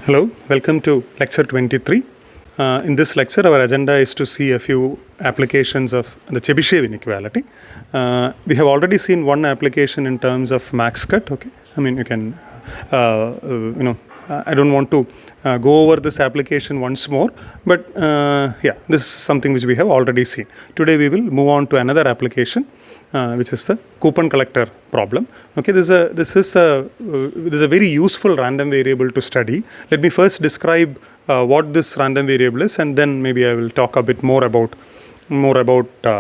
Hello, welcome to lecture 23. In this lecture, our agenda is to see a few applications of the Chebyshev inequality. We have already seen one application in terms of max cut. Okay, I mean you can, I don't want to go over this application once more, but yeah, this is something which we have already seen. Today we will move on to another application, which is the coupon collector problem. Okay, this is a very useful random variable to study. Let me first describe what this random variable is, and then maybe I will talk a bit more about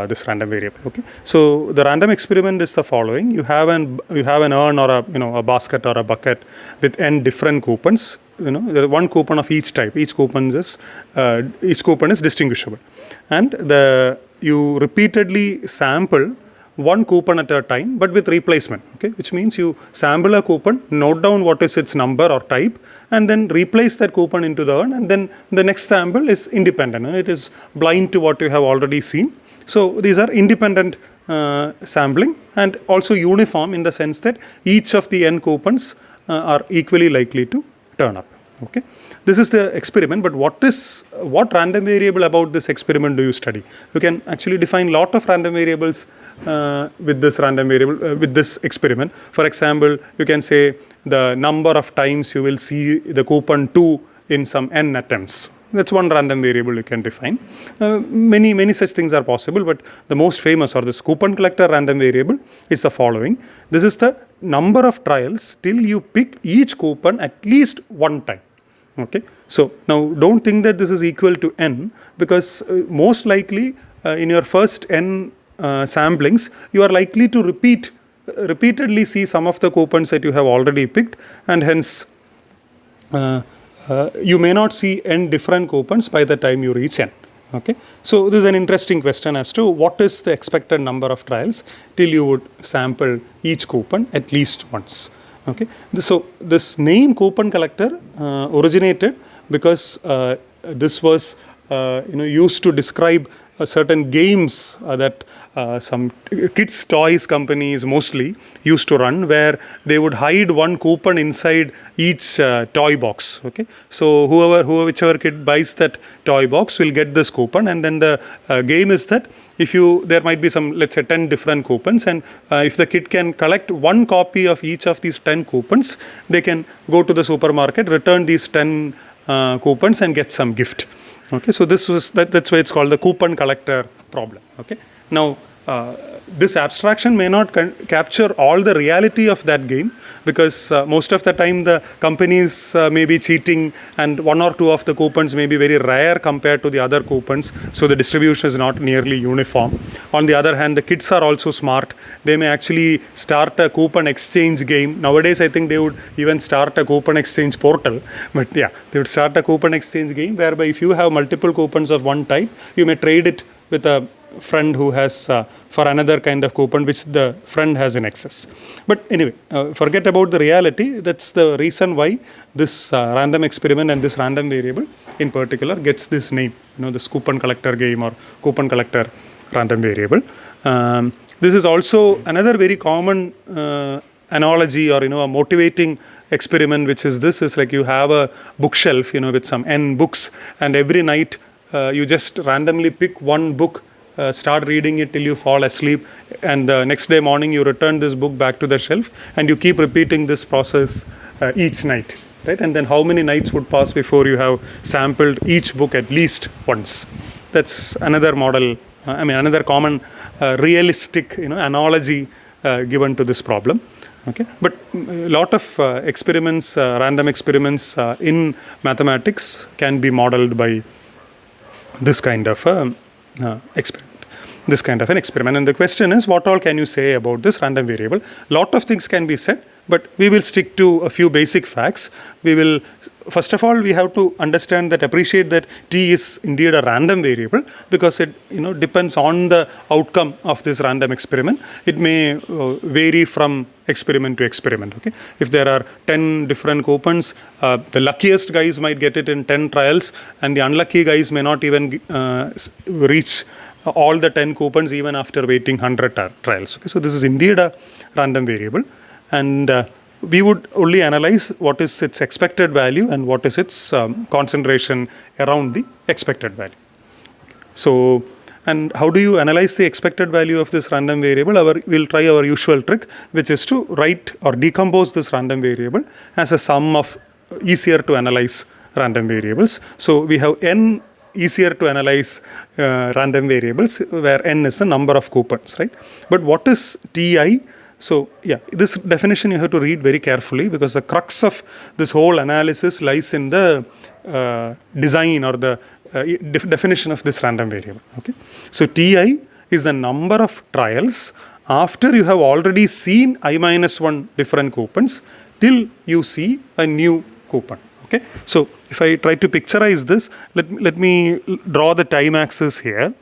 this random variable. Okay, so the random experiment is the following: you have an urn or a basket or a bucket with n different coupons. There is one coupon of each type. Each coupon is distinguishable, and you repeatedly sample one coupon at a time, but with replacement. Okay, which means you sample a coupon, note down what is its number or type, and then replace that coupon into the urn, and then the next sample is independent. It is blind to what you have already seen. So these are independent sampling and also uniform in the sense that each of the n coupons are equally likely to turn up. Okay, this is the experiment, but what random variable about this experiment do you study? You can actually define lot of random variables with this random variable with this experiment. For example, you can say the number of times you will see the coupon 2 in some n attempts. That's one random variable you can define. Many such things are possible, but the most famous, or this coupon collector random variable, is the following. This is the number of trials till you pick each coupon at least one time. Okay, so now don't think that this is equal to n, because most likely in your first n samplings you are likely to repeatedly see some of the coupons that you have already picked, and hence you may not see n different coupons by the time you reach n. Okay, so this is an interesting question as to what is the expected number of trials till you would sample each coupon at least once. Okay, so this name coupon collector originated because this was used to describe certain games that some kids toys companies mostly used to run, where they would hide one coupon inside each toy box. Okay, so whichever kid buys that toy box will get this coupon, and then the game is that there might be some, let's say 10 different coupons, and if the kid can collect one copy of each of these 10 coupons, they can go to the supermarket, return these 10 coupons and get some gift. Okay, so that's why it's called the coupon collector problem. Okay, now this abstraction may not capture all the reality of that game, because most of the time the companies may be cheating, and one or two of the coupons may be very rare compared to the other coupons, so the distribution is not nearly uniform. On the other hand, the kids are also smart. They may actually start a coupon exchange game. Nowadays I think they would even start a coupon exchange portal, but yeah, they would start a coupon exchange game whereby if you have multiple coupons of one type, you may trade it with a friend who has for another kind of coupon which the friend has in excess. But anyway, forget about the reality. That's the reason why this random experiment and this random variable in particular gets this name, this coupon collector game or coupon collector random variable. This is also another very common analogy, or a motivating experiment, which is this is like you have a bookshelf with some n books, and every night you just randomly pick one book, start reading it till you fall asleep, and next day morning you return this book back to the shelf, and you keep repeating this process each night, right? And then how many nights would pass before you have sampled each book at least once? That's another model, another common realistic analogy given to this problem. Okay, but a lot of experiments, random experiments in mathematics can be modeled by this kind of experiment. This kind of an experiment. And the question is, what all can you say about this random variable? Lot of things can be said, but we will stick to a few basic facts. We will, first of all, we have to appreciate that t is indeed a random variable, because it depends on the outcome of this random experiment. It may vary from experiment to experiment. Okay, if there are 10 different coupons, the luckiest guys might get it in 10 trials, and the unlucky guys may not even reach all the 10 coupons even after waiting 100 trials. Okay, so this is indeed a random variable, and we would only analyze what is its expected value and what is its concentration around the expected value. So, and how do you analyze the expected value of this random variable? We'll try our usual trick, which is to write or decompose this random variable as a sum of easier to analyze random variables. So we have n easier to analyze random variables, where n is the number of coupons, right? But what is Ti? So yeah, this definition you have to read very carefully, because the crux of this whole analysis lies in the design or the definition of this random variable. Okay, so Ti is the number of trials after you have already seen I minus 1 different coupons till you see a new coupon. Okay, so if I try to picturize this, let me draw the time axis here.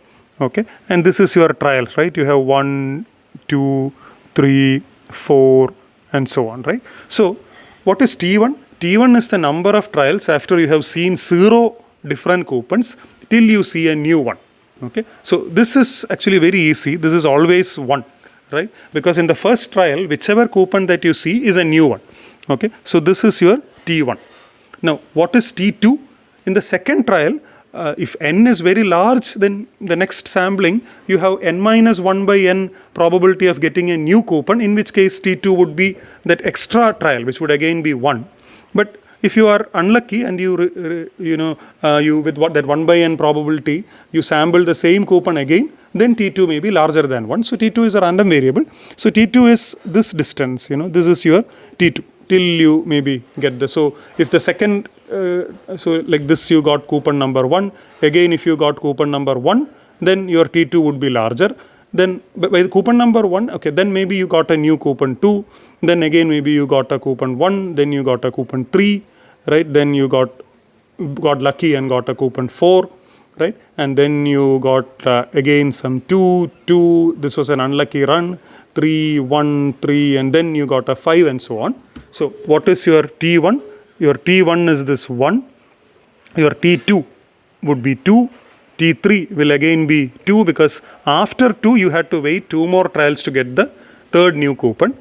Okay, and this is your trials, right? You have 1, 2, 3, 4, and so on, right? So what is T1? T1 is the number of trials after you have seen 0 different coupons till you see a new one. Okay, so this is actually very easy. This is always 1, right? Because in the first trial, whichever coupon that you see is a new one. Okay, so this is your T1. Now, what is T2? In the second trial, if n is very large, then the next sampling, you have n minus 1 by n probability of getting a new coupon, in which case T2 would be that extra trial, which would again be 1. But if you are unlucky and you with that 1 by n probability, you sample the same coupon again, then T2 may be larger than 1. So T2 is a random variable. So T2 is this distance, this is your T2 till you maybe get the, so if the second, so like this you got coupon number 1, again if you got coupon number 1, then your T2 would be larger. Then by the coupon number 1, okay, then maybe you got a new coupon 2, then again maybe you got a coupon 1, then you got a coupon 3, right? Then you got lucky and got a coupon 4, right? And then you got again some 2, this was an unlucky run, 3, 1, 3, and then you got a 5 and so on. So what is your T1? Your T1 is this 1, your T2 would be 2, T3 will again be 2, because after 2 you had to wait 2 more trials to get the third new coupon.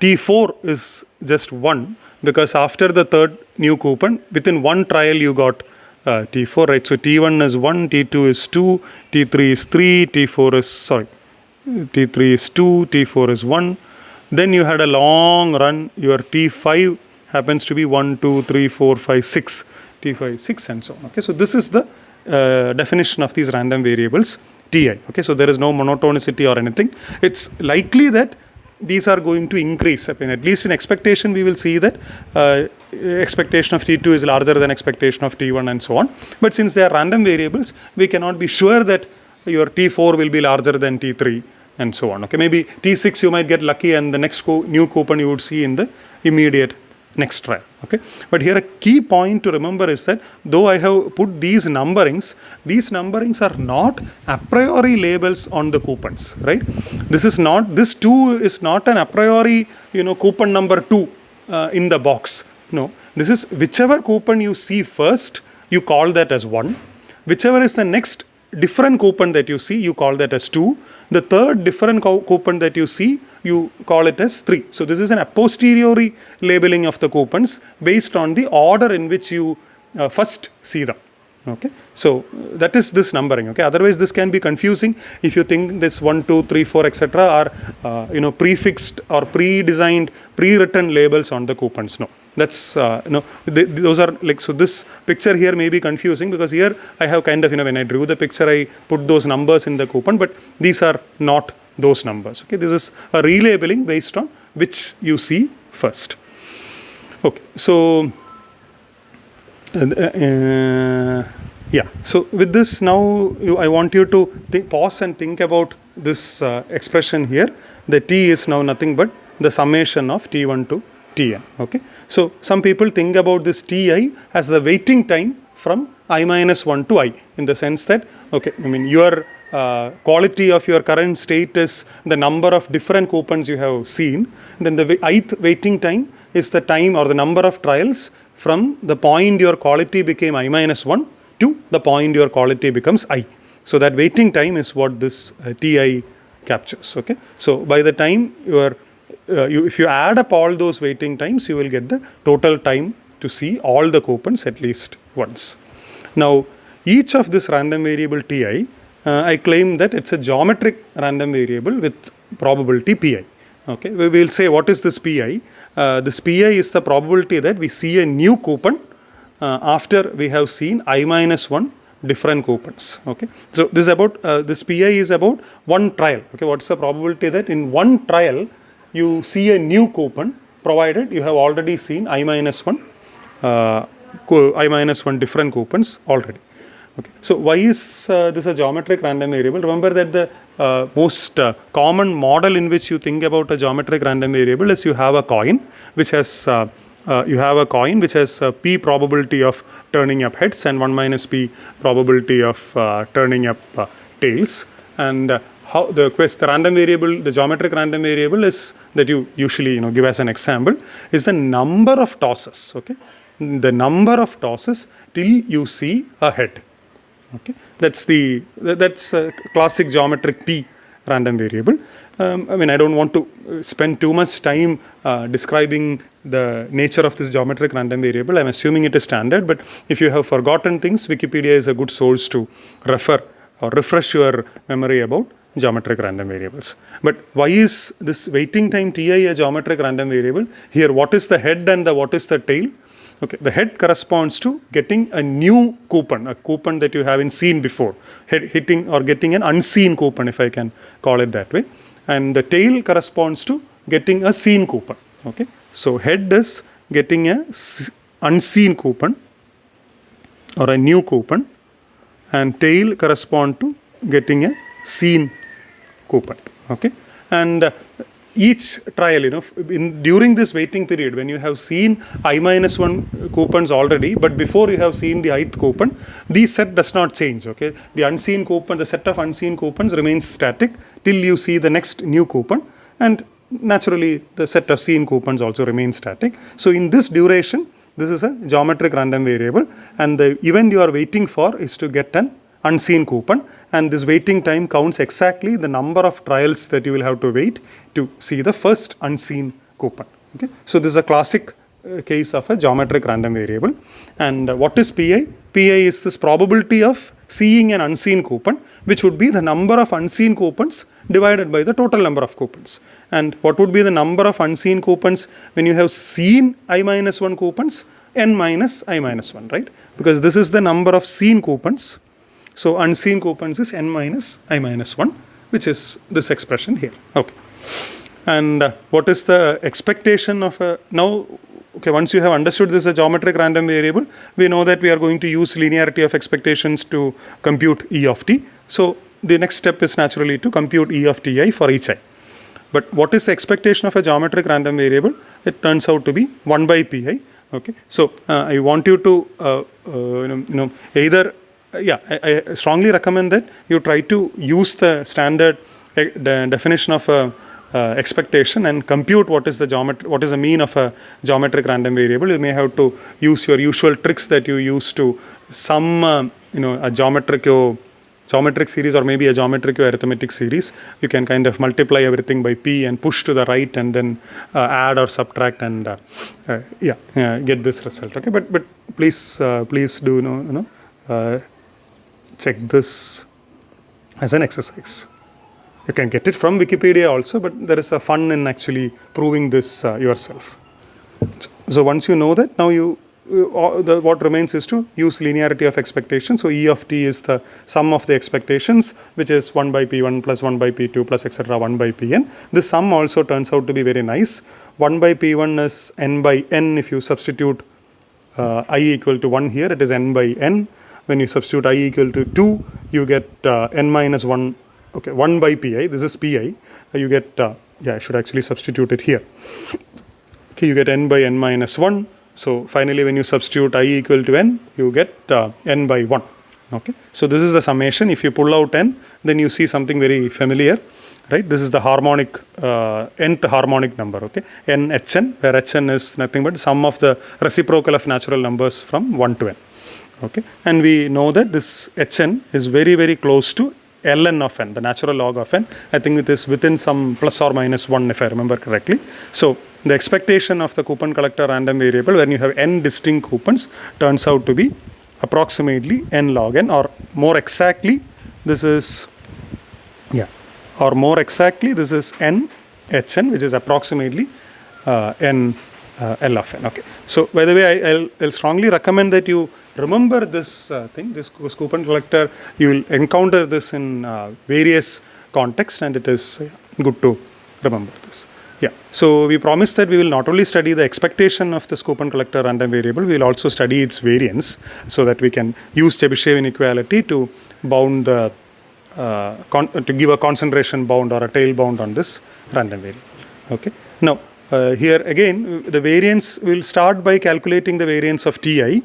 T4 is just 1, because after the third new coupon, within 1 trial you got T4, right? So T1 is 1, T2 is 2, T3 is 3, T3 is 2, T4 is 1. Then you had a long run, your T5 happens to be 1, 2, 3, 4, 5, 6, T5, 6 and so on. Okay, so this is the definition of these random variables Ti. Okay, so there is no monotonicity or anything. It's likely that these are going to increase. I mean, at least in expectation, we will see that expectation of T2 is larger than expectation of T1 and so on. But since they are random variables, we cannot be sure that your T4 will be larger than T3 and so on. Okay, maybe T6 you might get lucky and the next new coupon you would see in the immediate next trial. Okay, but here a key point to remember is that though I have put these numberings are not a priori labels on the coupons, right? This 2 is not an a priori, coupon number 2 in the box. No, this is whichever coupon you see first, you call that as 1. Whichever is the next different coupon that you see, you call that as 2. The third different coupon that you see, you call it as 3. So this is an a posteriori labeling of the coupons based on the order in which you first see them. Okay, so that is this numbering. Okay, otherwise this can be confusing if you think this 1, 2, 3, 4, etc. are prefixed or pre-designed, pre-written labels on the coupons. No, that's those are like, so this picture here may be confusing because here I have kind of, when I drew the picture, I put those numbers in the coupon, but these are not those numbers. Okay, this is a relabeling based on which you see first. Okay, so yeah, so with this now I want you to pause and think about this expression here. The T is now nothing but the summation of T1 to Tn. Okay, so some people think about this Ti as the waiting time from I minus 1 to I, in the sense that, okay, I mean your quality of your current state is the number of different coupons you have seen, then the ith waiting time is the time or the number of trials from the point your quality became I minus 1 to the point your quality becomes I. So that waiting time is what this Ti captures. Okay, so by the time your if you add up all those waiting times, you will get the total time to see all the coupons at least once. Now, each of this random variable Ti, I claim that it's a geometric random variable with probability Pi. Okay, we will say what is this Pi? This Pi is the probability that we see a new coupon after we have seen I minus 1 different coupons. Okay, so this is about this Pi is about one trial. Okay, what's the probability that in one trial you see a new coupon provided you have already seen I minus 1 different coupons already. Okay, so why is this a geometric random variable? Remember that the most common model in which you think about a geometric random variable is you have a coin which has p probability of turning up heads and 1 minus p probability of turning up tails. And how the random variable, the geometric random variable is that you usually give as an example is the number of tosses. Okay, the number of tosses till you see a head. Okay, that's a classic geometric P random variable. I mean, I don't want to spend too much time describing the nature of this geometric random variable. I'm assuming it is standard, but if you have forgotten things, Wikipedia is a good source to refer or refresh your memory about geometric random variables. But why is this waiting time Ti a geometric random variable? Here, what is the head and what is the tail? Okay, the head corresponds to getting a new coupon, a coupon that you haven't seen before, hitting or getting an unseen coupon, if I can call it that way. And the tail corresponds to getting a seen coupon. Okay, so head is getting a unseen coupon or a new coupon, and tail correspond to getting a seen coupon. Okay, and each trial, during this waiting period, when you have seen I minus 1 coupons already, but before you have seen the ith coupon, the set does not change. Okay, the unseen coupon, the set of unseen coupons remains static till you see the next new coupon, and naturally the set of seen coupons also remains static. So in this duration, this is a geometric random variable, and the event you are waiting for is to get an unseen coupon, and this waiting time counts exactly the number of trials that you will have to wait to see the first unseen coupon. Okay, so this is a classic case of a geometric random variable. And what is Pi? Pi is this probability of seeing an unseen coupon, which would be the number of unseen coupons divided by the total number of coupons. And what would be the number of unseen coupons when you have seen I minus 1 coupons? N minus I minus 1, right? Because this is the number of seen coupons. So unseen coupons is n minus I minus 1, which is this expression here. Okay, and what is the expectation of a now? Okay, once you have understood this is a geometric random variable, we know that we are going to use linearity of expectations to compute E of t. So the next step is naturally to compute E of ti for each I. But what is the expectation of a geometric random variable? It turns out to be 1 by pi. Okay, so I want you to either I strongly recommend that you try to use the standard definition of a expectation and compute what is the mean of a geometric random variable. You may have to use your usual tricks that you use to sum a geometric series or maybe a geometric arithmetic series. You can kind of multiply everything by p and push to the right and then add or subtract and get this result. Okay, but please do check this as an exercise. You can get it from Wikipedia also, but there is a fun in actually proving this yourself. So once you know that, now what remains is to use linearity of expectation. So E of t is the sum of the expectations, which is 1 by p1 plus 1 by p2 plus etc. 1 by pn. This sum also turns out to be very nice. 1 by p1 is n by n. If you substitute I equal to 1 here, it is n by n. When you substitute I equal to 2, you get n minus 1. Okay, 1 by pi, this is pi. You get, I should actually substitute it here. Okay, you get n by n minus 1. So finally, when you substitute I equal to n, you get n by 1. Okay, so this is the summation. If you pull out n, then you see something very familiar, right? This is the harmonic, nth harmonic number, okay? Hn, where Hn is nothing but sum of the reciprocal of natural numbers from 1 to n. Okay, and we know that this Hn is very, very close to ln of n, the natural log of n. I think it is within some plus or minus 1 if I remember correctly. So the expectation of the coupon collector random variable when you have n distinct coupons turns out to be approximately n log n, or more exactly this is n hn, which is approximately n L of n. Okay. So by the way, I'll strongly recommend that you remember this thing, this coupon collector. You will encounter this in various contexts, and it is good to remember this. Yeah. So we promised that we will not only study the expectation of this coupon collector random variable, we will also study its variance, so that we can use Chebyshev inequality to bound the to give a concentration bound or a tail bound on this random variable. Okay. Now here again, the variance will start by calculating the variance of Ti,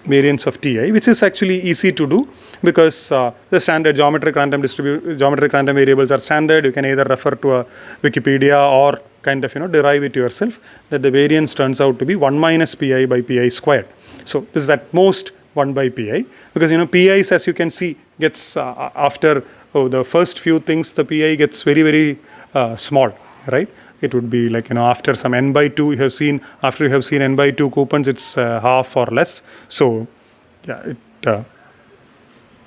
which is actually easy to do, because the standard geometric random variables are standard. You can either refer to a Wikipedia or kind of derive it yourself, that the variance turns out to be 1 minus pi by pi squared. So this is at most 1 by pi, because pi's, as you can see, gets after the first few things, the pi gets very, very small, right? It would be like after some n by 2 after you have seen n by 2 coupons, it's half or less. So yeah,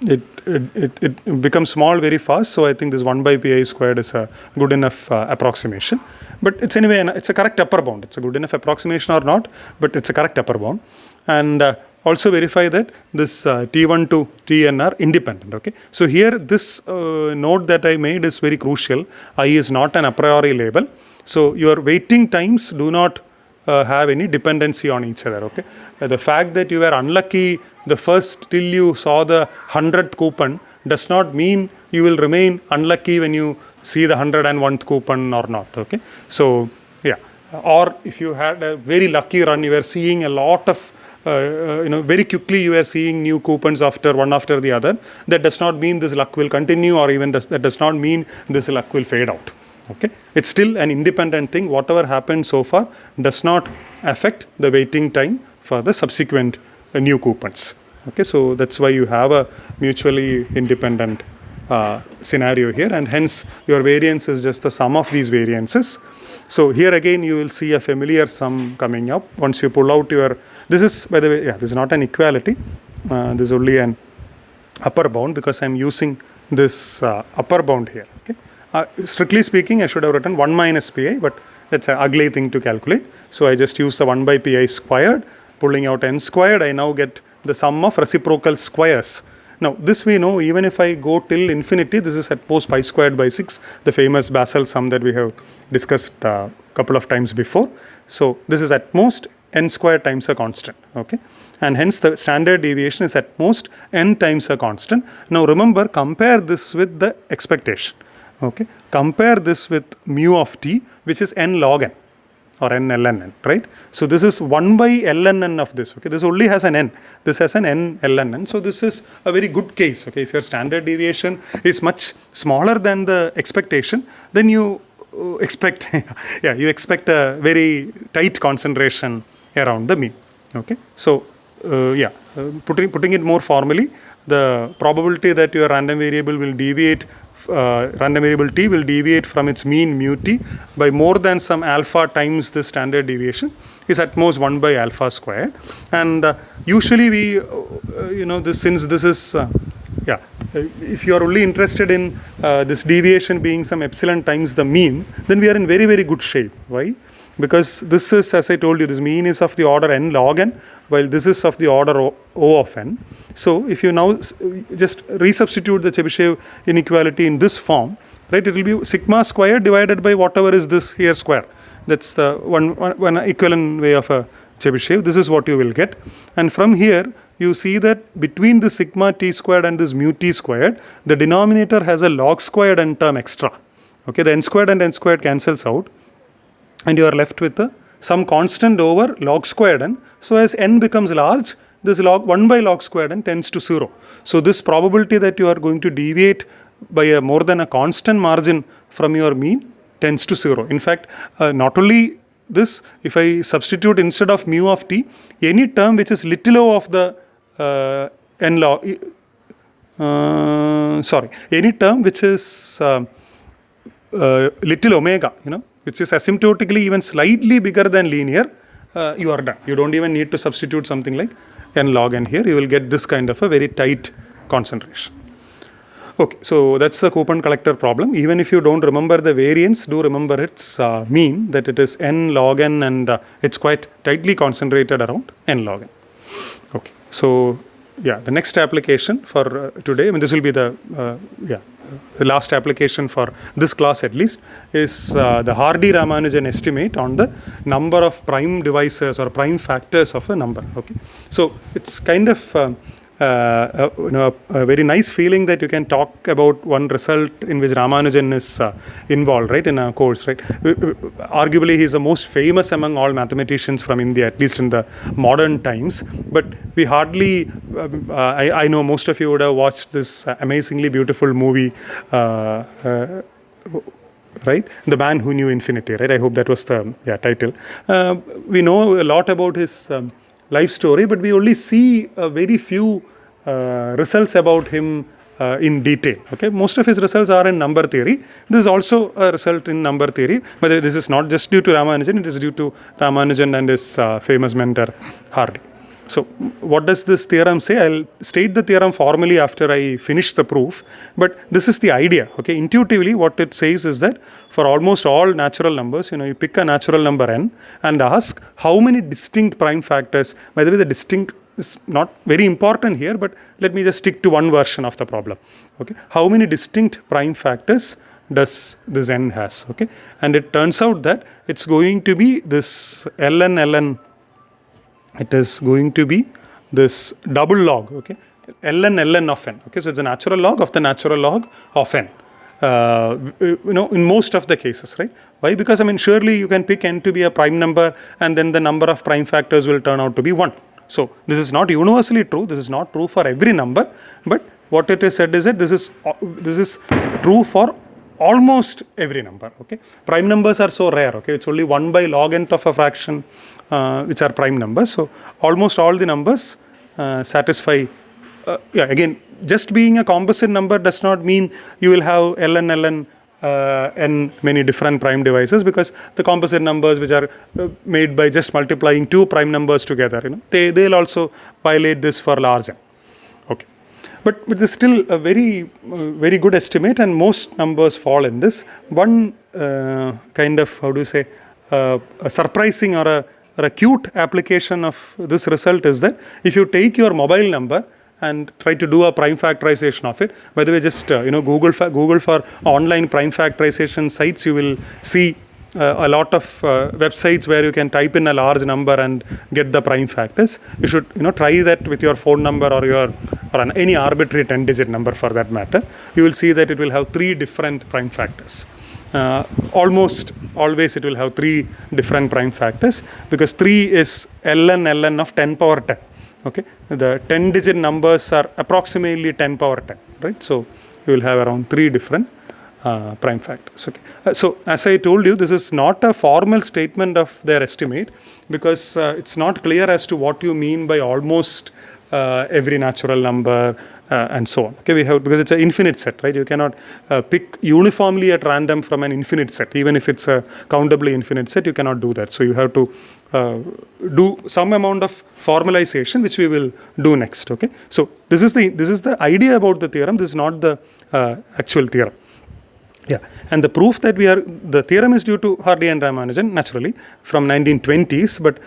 it becomes small very fast. So I think this 1 by pi squared is a good enough approximation. But it's anyway, it's a correct upper bound. It's a good enough approximation or not, but it's a correct upper bound. And also verify that this T1 to Tn are independent. Okay. So here this note that I made is very crucial. I is not an a priori label. So your waiting times do not have any dependency on each other. Okay. The fact that you were unlucky the first till you saw the 100th coupon does not mean you will remain unlucky when you see the 101th coupon or not. Okay. So yeah, or if you had a very lucky run, you were seeing a lot of very quickly you are seeing new coupons one after the other. That does not mean this luck will continue, or even that does not mean this luck will fade out. Okay, it's still an independent thing. Whatever happened so far does not affect the waiting time for the subsequent new coupons. Okay, so that's why you have a mutually independent scenario here, and hence your variance is just the sum of these variances. So here again you will see a familiar sum coming up once you pull out your. This is, by the way, this is not an equality. This is only an upper bound, because I'm using this upper bound here. Okay. Strictly speaking, I should have written 1 minus pi, but that's an ugly thing to calculate. So I just use the 1 by pi squared, pulling out n squared. I now get the sum of reciprocal squares. Now this we know, even if I go till infinity, this is at most pi squared by 6, the famous Basel sum that we have discussed a couple of times before. So this is at most n squared times a constant. Okay, and hence the standard deviation is at most n times a constant. Now remember, compare this with the expectation. Okay, compare this with mu of t, which is n log n or n ln n, right? So this is 1 by ln n of this. Okay, this only has an n. This has an n ln n. So this is a very good case. Okay, if your standard deviation is much smaller than the expectation, then you expect you expect a very tight concentration around the mean. Okay, so putting it more formally, the probability that your random variable will deviate, random variable t will deviate from its mean mu t by more than some alpha times the standard deviation is at most 1 by alpha squared. And usually we since this is if you are only interested in this deviation being some epsilon times the mean, then we are in very, very good shape. Why? Because this is, as I told you, this mean is of the order n log n, while this is of the order O of n. So if you now just resubstitute the Chebyshev inequality in this form, right, it will be sigma squared divided by whatever is this here square. That's the one equivalent way of a Chebyshev. This is what you will get. And from here, you see that between the sigma t squared and this mu t squared, the denominator has a log squared n term extra. Okay, the n squared and n squared cancels out, and you are left with some constant over log squared n. So as n becomes large, this 1 by log squared n tends to 0. So this probability that you are going to deviate by a more than a constant margin from your mean tends to 0. In fact, not only this, if I substitute instead of mu of t, any term which is little o of the n log, sorry, any term which is little omega, which is asymptotically even slightly bigger than linear, you are done. You don't even need to substitute something like n log n here. You will get this kind of a very tight concentration. Okay, so that's the coupon collector problem. Even if you don't remember the variance, do remember its mean, that it is n log n, and it's quite tightly concentrated around n log n. Okay, so yeah, the next application for today, I mean, this will be the last application for this class at least, is the Hardy-Ramanujan estimate on the number of prime divisors or prime factors of a number. Okay, so it's kind of a very nice feeling that you can talk about one result in which Ramanujan is involved, right, in a course, right. Arguably, he is the most famous among all mathematicians from India, at least in the modern times. But we hardly, I know most of you would have watched this amazingly beautiful movie, right, The Man Who Knew Infinity, right. I hope that was the title. We know a lot about his life story, but we only see a very few results about him in detail. Okay, most of his results are in number theory. This is also a result in number theory, but this is not just due to Ramanujan, it is due to Ramanujan and his famous mentor Hardy. So what does this theorem say? I'll state the theorem formally after I finish the proof, but this is the idea. Okay, intuitively what it says is that for almost all natural numbers, you pick a natural number n and ask how many distinct prime factors. By the way, the distinct is not very important here, but let me just stick to one version of the problem. Okay, how many distinct prime factors does this n has? Okay, and it turns out that it's going to be this ln. It is going to be this double log, okay, ln of n. Okay, so it's a natural log of the natural log of n. In most of the cases, right? Why? Because surely you can pick n to be a prime number, and then the number of prime factors will turn out to be 1. So this is not universally true. This is not true for every number, but what it is said is that this is true for almost every number. Okay, prime numbers are so rare. Okay, it's only 1 by log nth of a fraction which are prime numbers. So almost all the numbers satisfy. Again, just being a composite number does not mean you will have ln n many different prime divisors, because the composite numbers which are made by just multiplying two prime numbers together, they'll also violate this for large n. Okay. But it is still a very, very good estimate, and most numbers fall in this. One kind of, a surprising or a cute application of this result is that if you take your mobile number and try to do a prime factorization of it, by the way, just Google for online prime factorization sites, you will see a lot of websites where you can type in a large number and get the prime factors. You should try that with your phone number or any arbitrary 10-digit number for that matter. You will see that it will have 3 different prime factors. Almost always it will have 3 different prime factors, because 3 is ln of 10 power 10. Okay, the 10-digit numbers are approximately 10 power 10, right? So you will have around 3 different prime factors. Okay, so as I told you, this is not a formal statement of their estimate, because it's not clear as to what you mean by almost every natural number and so on. Okay, because it's an infinite set, right? You cannot pick uniformly at random from an infinite set. Even if it's a countably infinite set, you cannot do that. So you have to do some amount of formalization, which we will do next. Okay, so this is the idea about the theorem. This is not the actual theorem. Yeah, and the proof that the theorem is due to Hardy and Ramanujan, naturally, from 1920s, but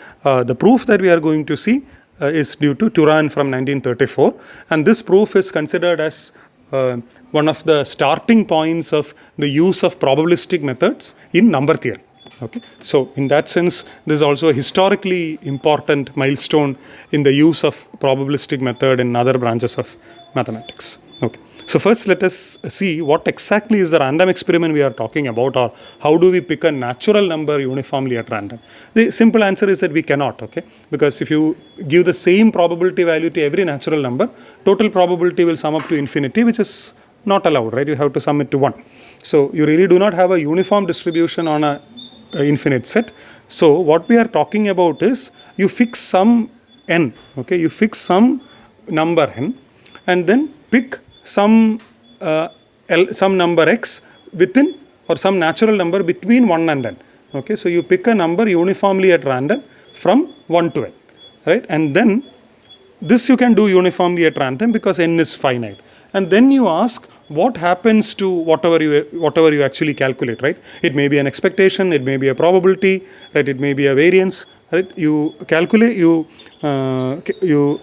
the proof that we are going to see is due to Turan from 1934, and this proof is considered as one of the starting points of the use of probabilistic methods in number theory. Okay, so in that sense, this is also a historically important milestone in the use of probabilistic method in other branches of mathematics. Okay, so first let us see what exactly is the random experiment we are talking about, or how do we pick a natural number uniformly at random. The simple answer is that we cannot, okay, because if you give the same probability value to every natural number, total probability will sum up to infinity, which is not allowed, right? You have to sum it to 1. So you really do not have a uniform distribution on a infinite set. So what we are talking about is you fix some n, okay, you fix some number n, and then pick some some number x within, or some natural number between 1 and n. Okay, so you pick a number uniformly at random from 1 to n, right? And then this you can do uniformly at random because n is finite. And then you ask what happens to whatever you actually calculate, right? It may be an expectation, it may be a probability, right? It may be a variance, right? You calculate, you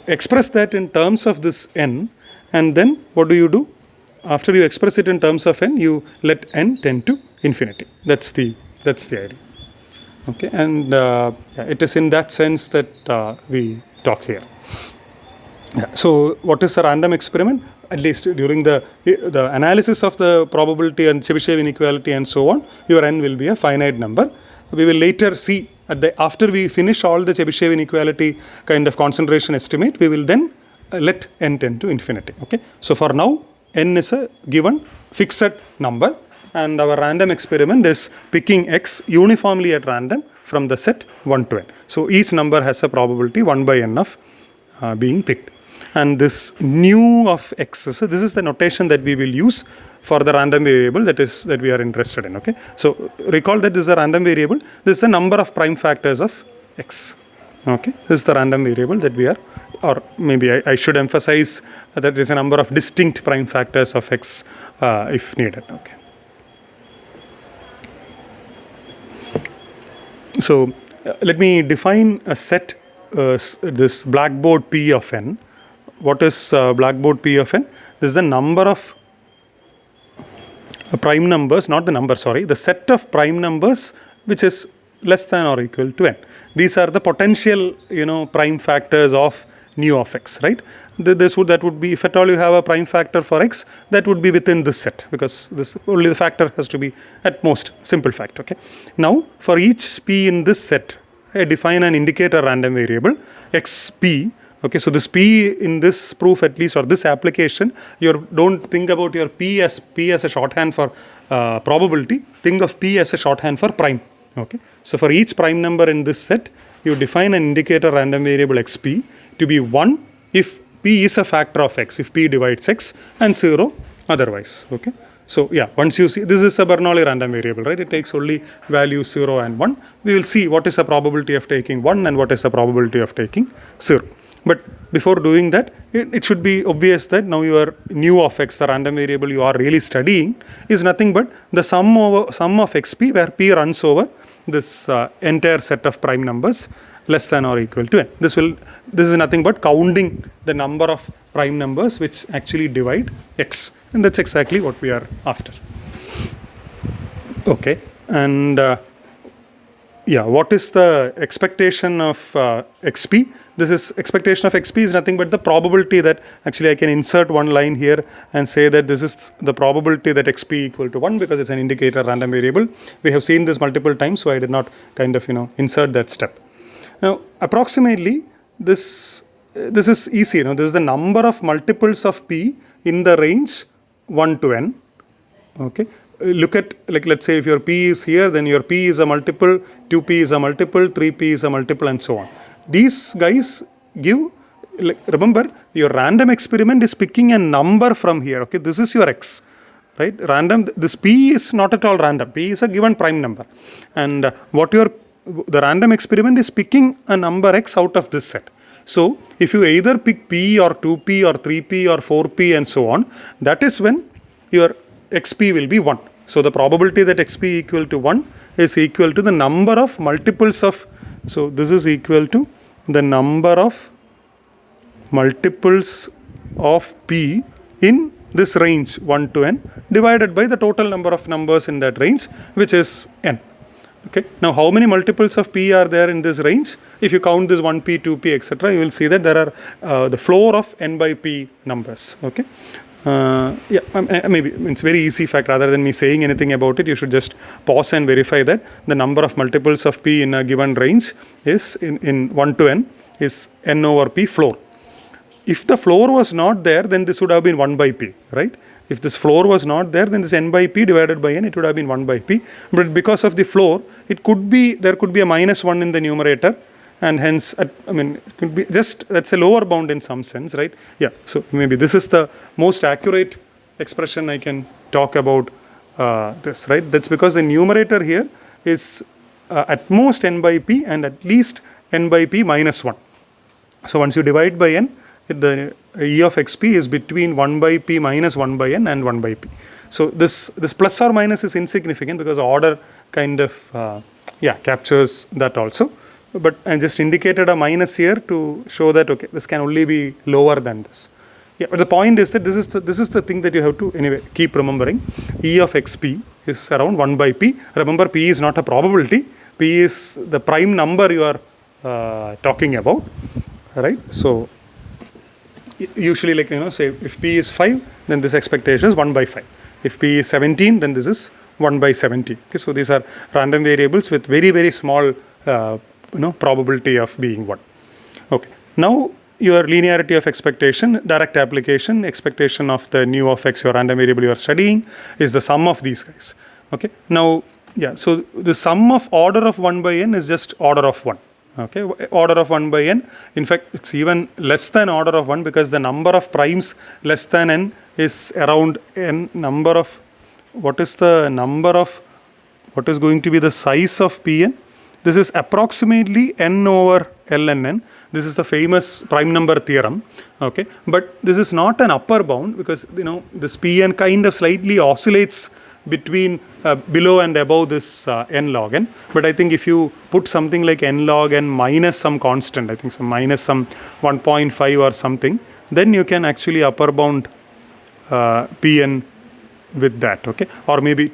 express that in terms of this n, and then what do? After you express it in terms of n, you let n tend to infinity. That's the idea. Okay, and it is in that sense that we talk here. Yeah. So what is a random experiment? At least during the analysis of the probability and Chebyshev inequality and so on, your n will be a finite number. We will later see after we finish all the Chebyshev inequality kind of concentration estimate, we will then let n tend to infinity. Okay. So for now, n is a given fixed number, and our random experiment is picking x uniformly at random from the set 1 to n. So each number has a probability 1 by n of being picked. And this nu of x, so this is the notation that we will use for the random variable that we are interested in. Okay, so recall that this is a random variable. This is the number of prime factors of x. Okay, this is the random variable that we are, or maybe I should emphasize that there is a number of distinct prime factors of x if needed. Okay. So let me define a set, this blackboard P of n. What is blackboard P of n? This is the number of prime numbers, not the number, sorry, the set of prime numbers which is less than or equal to n. These are the potential, prime factors of nu of x, right? That would be, if at all you have a prime factor for x, that would be within this set, because this only the factor has to be at most simple factor. Okay. Now for each p in this set, I define an indicator random variable xp. Okay, so this p in this proof, at least, or this application, you don't think about your p as a shorthand for probability. Think of p as a shorthand for prime. Okay, so for each prime number in this set, you define an indicator random variable xp to be 1 if p is a factor of x, if p divides x, and 0 otherwise. Okay, so yeah, once you see, this is a Bernoulli random variable, right? It takes only values 0 and 1. We will see what is the probability of taking 1 and what is the probability of taking 0. But before doing that, it should be obvious that now your nu of x, the random variable you are really studying, is nothing but the sum of xp, where p runs over this entire set of prime numbers less than or equal to n. This is nothing but counting the number of prime numbers which actually divide x, and that's exactly what we are after. Okay, and what is the expectation of xp? This is expectation of xp is nothing but the probability that, actually I can insert one line here and say that this is the probability that xp equal to 1, because it's an indicator random variable. We have seen this multiple times, so I did not kind of insert that step. Now approximately this is easy. This is the number of multiples of p in the range 1 to n. Okay, look at, like, let's say if your p is here, then your p is a multiple, 2p is a multiple, 3p is a multiple, and so on. These guys give, remember, your random experiment is picking a number from here. Okay, this is your x, right? Random, this p is not at all random. P is a given prime number, and the random experiment is picking a number x out of this set. So if you either pick p or 2p or 3p or 4p and so on, that is when your xp will be 1. So the probability that xp equal to 1 is equal to the number of multiples of, so this is equal to the number of multiples of p in this range 1 to n divided by the total number of numbers in that range, which is n. Okay. Now how many multiples of p are there in this range? If you count this 1p, 2p, etc., you will see that there are the floor of n by p numbers. Okay. Maybe it's very easy fact. Rather than me saying anything about it, you should just pause and verify that the number of multiples of p in a given range is in 1 to n is n over p floor. If the floor was not there, then this would have been 1 by p, right? If this floor was not there, then this n by p divided by n, it would have been 1 by p. But because of the floor, there could be a -1 in the numerator and hence, it could be just, that's a lower bound in some sense, right? Yeah, so maybe this is the most accurate expression I can talk about this, right? That's because the numerator here is at most n by p and at least n by p minus 1. So once you divide by n, the E of xp is between 1 by p minus 1 by n and 1 by p. So this plus or minus is insignificant because order kind of captures that also. But I just indicated a minus here to show that, okay, this can only be lower than this. Yeah, but the point is that this is the thing that you have to anyway keep remembering. E of xp is around 1 by p. Remember, p is not a probability. P is the prime number you are talking about, right? So usually, like, say if p is 5, then this expectation is 1 by 5. If p is 17, then this is 1 by 17. Okay, so these are random variables with very, very small probability of being 1. Okay, now your linearity of expectation, direct application, expectation of the nu of x, your random variable you are studying, is the sum of these guys. Okay, now so the sum of order of 1 by n is just order of 1. Okay, order of 1 by n, in fact it's even less than order of 1 because the number of primes less than n is around n number of, what is the number of, what is going to be the size of Pn? This is approximately n over ln n. This is the famous prime number theorem. Okay, but this is not an upper bound because this Pn kind of slightly oscillates between below and above this n log n. But I think if you put something like n log n minus some constant, I think some minus some 1.5 or something, then you can actually upper bound Pn with that. Okay, or maybe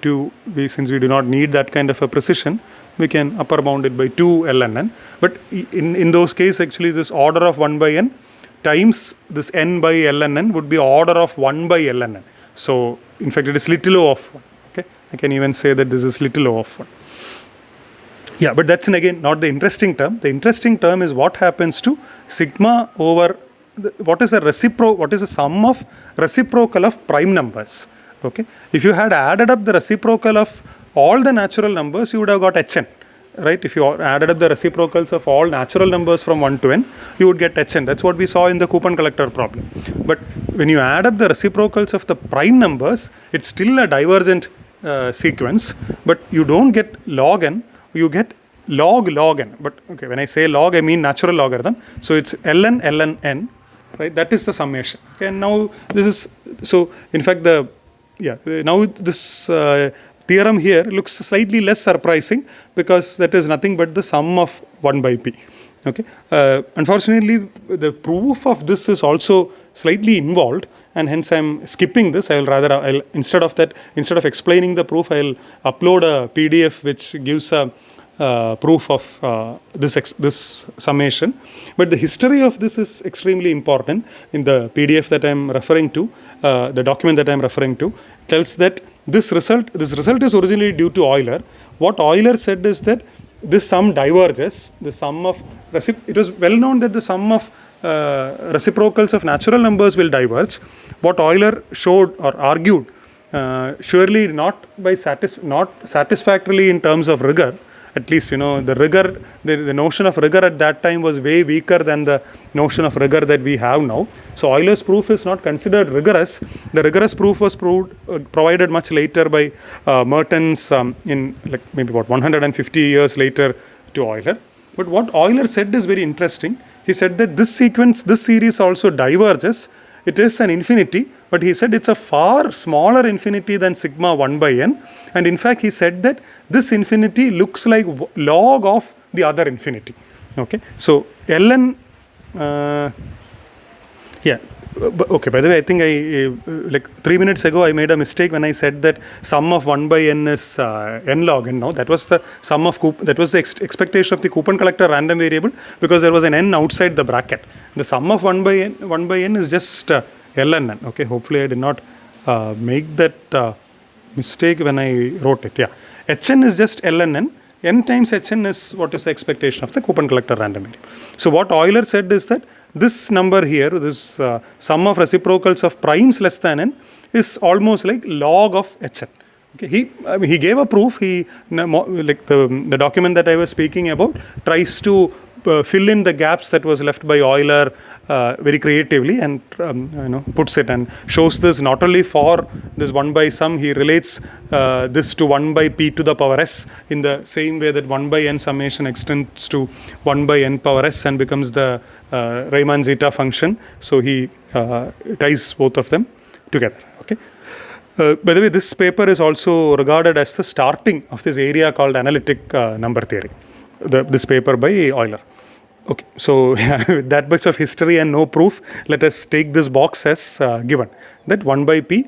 since we do not need that kind of a precision, we can upper bound it by 2 ln n. But in those cases, actually this order of 1 by n times this n by ln n would be order of 1 by ln n. So in fact it is little o of 1. Okay, I can even say that this is little o of 1. Yeah, but that's again not the interesting term. The interesting term is what happens to sigma over what is the sum of reciprocal of prime numbers. Okay, if you had added up the reciprocal of all the natural numbers, you would have got hn, right? If you added up the reciprocals of all natural numbers from 1 to n, you would get hn. That's what we saw in the coupon collector problem. But when you add up the reciprocals of the prime numbers, it's still a divergent sequence, but you don't get log n, you get log n. But okay, when I say log, I mean natural logarithm. So it's ln n, right? That is the summation. Okay, and now this is, so in fact now this theorem here looks slightly less surprising because that is nothing but the sum of 1 by p. Okay, unfortunately the proof of this is also slightly involved, and hence I am skipping this. I'll instead of explaining the proof, I'll upload a PDF which gives a proof of this summation. But the history of this is extremely important. In the PDF that I am referring to, the document that I am referring to tells that this result is originally due to Euler. What Euler said is that this sum diverges. The sum of it was well known that the sum of reciprocals of natural numbers will diverge. What Euler showed or argued, surely not satisfactorily in terms of rigor. At least the rigor, the notion of rigor at that time was way weaker than the notion of rigor that we have now. So Euler's proof is not considered rigorous. The rigorous proof was provided much later by Mertens in like maybe about 150 years later to Euler. But what Euler said is very interesting. He said that this series also diverges. It is an infinity, but he said it's a far smaller infinity than sigma 1 by n. And in fact, he said that this infinity looks like log of the other infinity. Okay, so ln, okay, by the way, I think like 3 minutes ago, I made a mistake when I said that sum of 1 by n is n log n. Now, that was the sum of, that was the expectation of the coupon collector random variable because there was an n outside the bracket. The sum of 1 by n is just ln n. Okay, hopefully I did not make that mistake when I wrote it. Yeah, hn is just ln n. N times hn is what is the expectation of the coupon collector random variable. So what Euler said is that this number here, this sum of reciprocals of primes less than n is almost like log of hn. Okay, he gave a proof. He like the document that I was speaking about tries to fill in the gaps that was left by Euler very creatively, and puts it and shows this not only for this 1 by sum. He relates this to 1 by p to the power s in the same way that 1 by n summation extends to 1 by n power s and becomes the Riemann zeta function. So he ties both of them together. Okay. By the way, this paper is also regarded as the starting of this area called analytic number theory. This paper by Euler. Okay, so with that much of history and no proof, let us take this box as given that 1 by p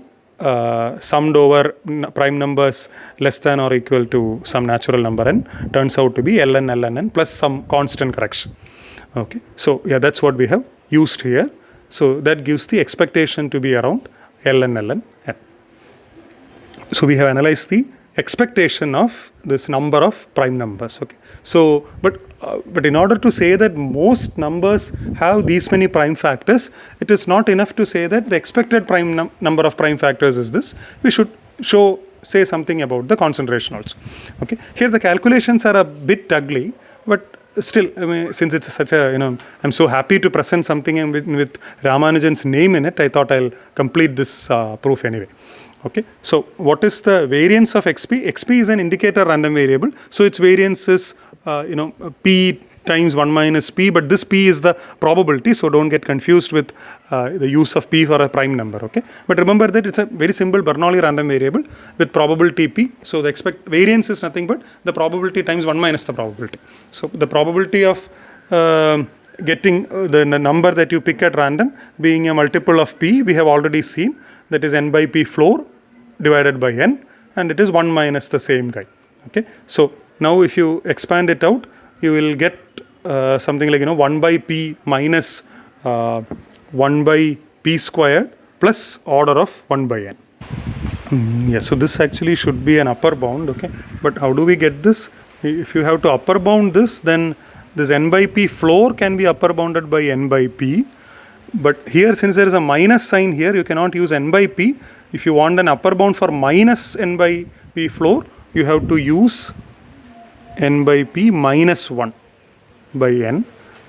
summed over prime numbers less than or equal to some natural number n turns out to be ln n plus some constant correction. Okay, so yeah, that's what we have used here. So that gives the expectation to be around ln n. So we have analyzed the expectation of this number of prime numbers. Okay, so but in order to say that most numbers have these many prime factors, it is not enough to say that the expected prime number of prime factors is this. We should say something about the concentration also. Okay, here the calculations are a bit ugly, but still, I mean, since it's such a, I'm so happy to present something with Ramanujan's name in it, I thought I'll complete this proof anyway. Okay, so what is the variance of xp? Xp is an indicator random variable, so its variance is p times 1 minus p, but this p is the probability, so don't get confused with the use of p for a prime number. Okay, but remember that it's a very simple Bernoulli random variable with probability p, so the variance is nothing but the probability times 1 minus the probability. So the probability of getting the number that you pick at random being a multiple of p, we have already seen, that is n by p floor divided by n, and it is 1 minus the same guy. Okay, so now if you expand it out, you will get something like 1 by p minus 1 by p squared plus order of 1 by n. Yeah, so this actually should be an upper bound. Okay, but how do we get this? If you have to upper bound this, then this n by p floor can be upper bounded by n by p. But here, since there is a minus sign here, you cannot use n by p. If you want an upper bound for minus n by p floor, you have to use n by p minus 1 by n,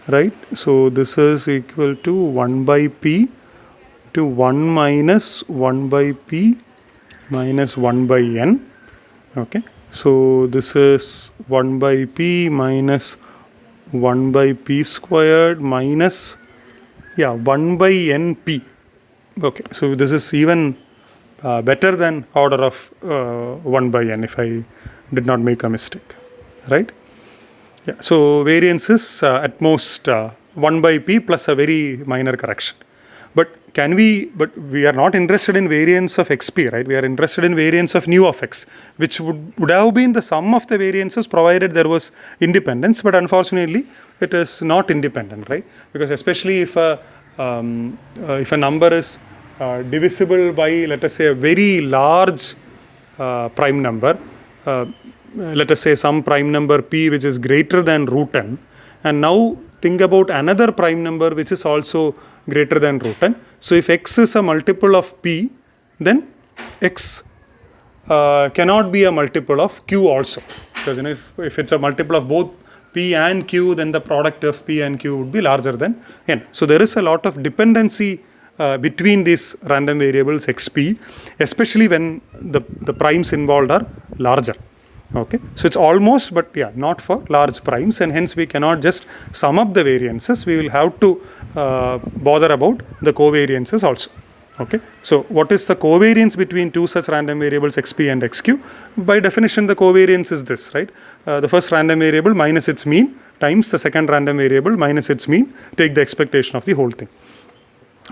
right? So this is equal to 1 by p to 1 minus 1 by p minus 1 by n. Okay, so this is 1 by p minus 1 by p squared minus 1 by np. Okay, so this is even better than order of 1 by n if I did not make a mistake, right? Yeah, so variance is at most 1 by p plus a very minor correction. But we are not interested in variance of xp, right? We are interested in variance of nu of x, which would have been the sum of the variances provided there was independence, but unfortunately it is not independent, right? Because especially if a number is divisible by, let us say, a very large prime number, let us say some prime number p which is greater than root n, and now think about another prime number which is also greater than root n. So if x is a multiple of p, then x cannot be a multiple of q also, because if it's a multiple of both p and q, then the product of p and q would be larger than n. So there is a lot of dependency between these random variables xp, especially when the primes involved are larger. Okay, so it's almost, but not for large primes, and hence we cannot just sum up the variances. We will have to bother about the covariances also. Okay, so what is the covariance between two such random variables xp and xq? By definition, the covariance is this, right? The first random variable minus its mean times the second random variable minus its mean, take the expectation of the whole thing.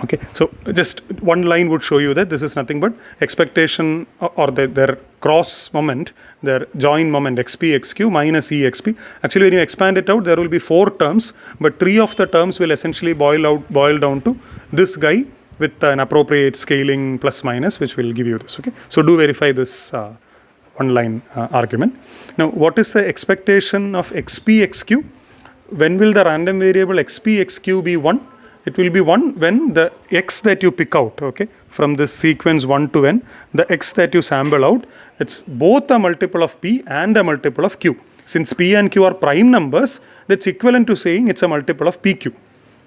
Okay, so just one line would show you that this is nothing but expectation or their cross moment, their join moment xp xq minus e xp. Actually, when you expand it out, there will be 4 terms, but 3 of the terms will essentially boil down to this guy with an appropriate scaling plus minus, which will give you this. Okay, so do verify this one line argument. Now, what is the expectation of xp xq? When will the random variable xp xq be 1? It will be 1 when the x that you pick out, okay, from this sequence 1 to n, the x that you sample out, it's both a multiple of p and a multiple of q. Since P and Q are prime numbers, that's equivalent to saying it's a multiple of PQ.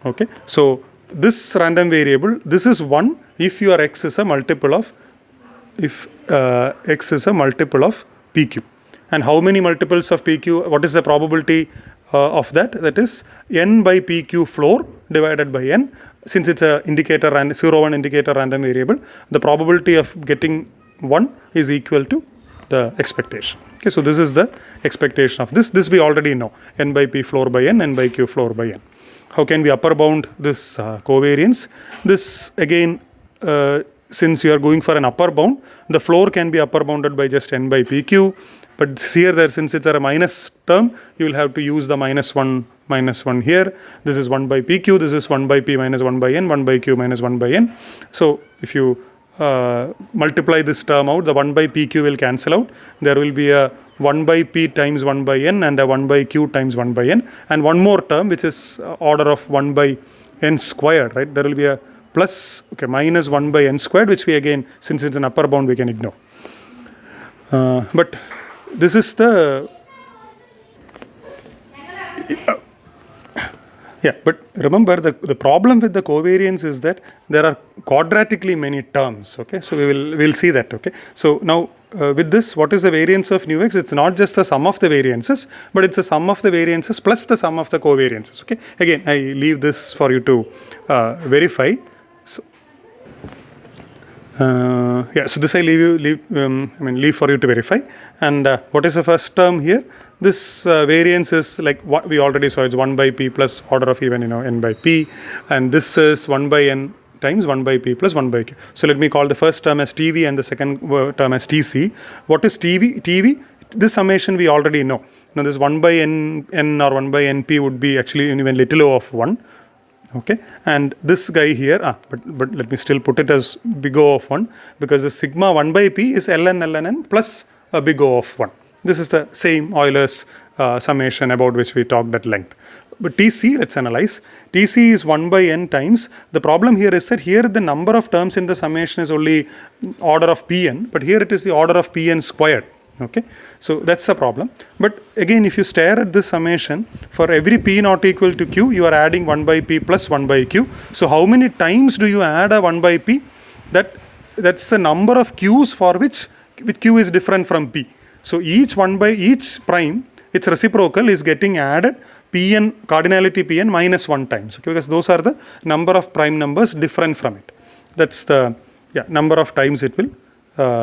Okay, so this random variable, this is 1 if your X is a multiple of, if X is a multiple of PQ. And how many multiples of PQ, what is the probability of that? That is n by PQ floor divided by n. Since it's a indicator and 0, 1 indicator random variable, the probability of getting 1 is equal to the expectation. Okay, so this is the expectation of this. This we already know, n by P floor by n, n by Q floor by n. How can we upper bound this covariance? This again, since you are going for an upper bound, the floor can be upper bounded by just n by PQ. But here, there, since it's a minus term, you will have to use the minus 1 here. This is 1 by PQ, this is 1 by P minus 1 by n, 1 by Q minus 1 by n. So if you multiply this term out, the 1 by PQ will cancel out. There will be a 1 by P times 1 by n and a 1 by Q times 1 by n. And one more term, which is order of 1 by n squared, right? There will be a plus, okay, minus 1 by n squared, which we again, since it's an upper bound, we can ignore. But this is the yeah, but remember the problem with the covariance is that there are quadratically many terms. Okay, so we'll see that. Okay, so now with this, what is the variance of nu x? It's not just the sum of the variances, but it's the sum of the variances plus the sum of the covariances. Okay, again I leave this for you to verify. So yeah, so this I leave for you to verify. And what is the first term here? This variance is like what we already saw. It's 1 by P plus order of even n by P, and this is 1 by n times 1 by P plus 1 by Q. So let me call the first term as TV and the second term as TC. What is TV? TV, this summation we already know. Now this 1 by n or 1 by np would be actually even little o of 1. Okay, and this guy here, but let me still put it as big O of 1, because the sigma 1 by P is ln n plus a big O of 1. This is the same Euler's summation about which we talked at length. But TC, let's analyze. TC is 1 by n times. The problem here is that here the number of terms in the summation is only order of Pn, but here it is the order of Pn squared. Okay, so that's the problem. But again, if you stare at this summation, for every P not equal to Q, you are adding 1 by P plus 1 by Q. So how many times do you add a 1 by P? That's the number of Q's for which Q is different from P. So each prime, its reciprocal is getting added Pn, cardinality Pn minus 1 times. Okay, because those are the number of prime numbers different from it. That's the number of times it will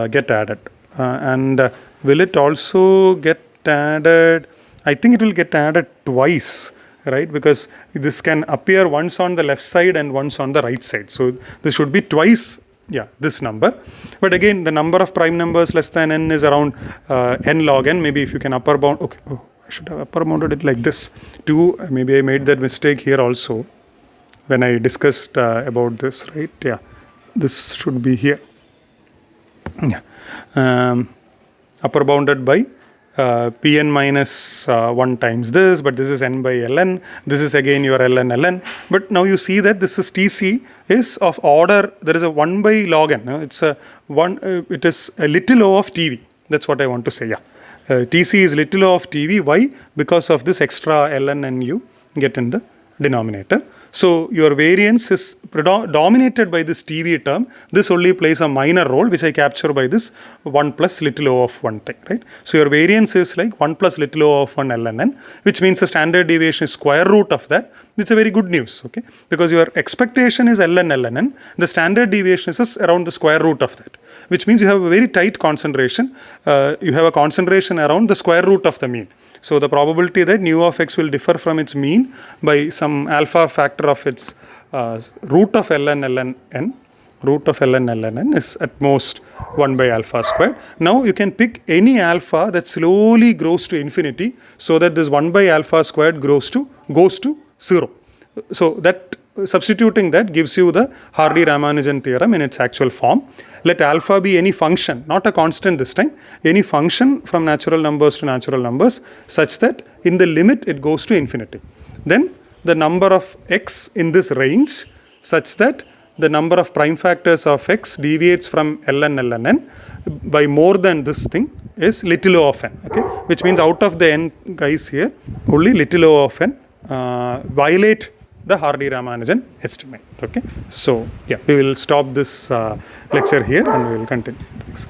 get added. And will it also get added? I think it will get added twice, right? Because this can appear once on the left side and once on the right side. So this should be twice, this number. But again, the number of prime numbers less than n is around n log n. Maybe if you can upper bound, okay, I should have upper bounded it like this. 2, maybe I made that mistake here also when I discussed about this, right? Yeah, this should be here. Upper bounded by Pn minus 1 times this, but this is n by ln. This is again your ln. But now you see that this is TC is of order. There is a 1 by log n. It's a 1. It is a little o of TV. That's what I want to say. Yeah, TC is little o of TV. Why? Because of this extra ln and you get in the denominator. So your variance is dominated by this TV term. This only plays a minor role, which I capture by this 1 plus little o of 1 thing, right? So your variance is like 1 plus little o of 1 ln n, which means the standard deviation is square root of that. It's a very good news, okay? Because your expectation is ln n, the standard deviation is around the square root of that, which means you have a very tight concentration. You have a concentration around the square root of the mean. So the probability that nu of x will differ from its mean by some alpha factor of its root of ln n is at most 1 by alpha squared. Now you can pick any alpha that slowly grows to infinity, so that this 1 by alpha squared goes to 0. So that substituting that gives you the Hardy-Ramanujan theorem in its actual form. Let alpha be any function, not a constant this time, any function from natural numbers to natural numbers, such that in the limit it goes to infinity. Then the number of x in this range such that the number of prime factors of x deviates from ln n by more than this thing is little o of n, okay, which means out of the n guys here, only little o of n violate the Hardy-Ramanujan estimate, okay. So yeah, we will stop this lecture here and we will continue. Thanks.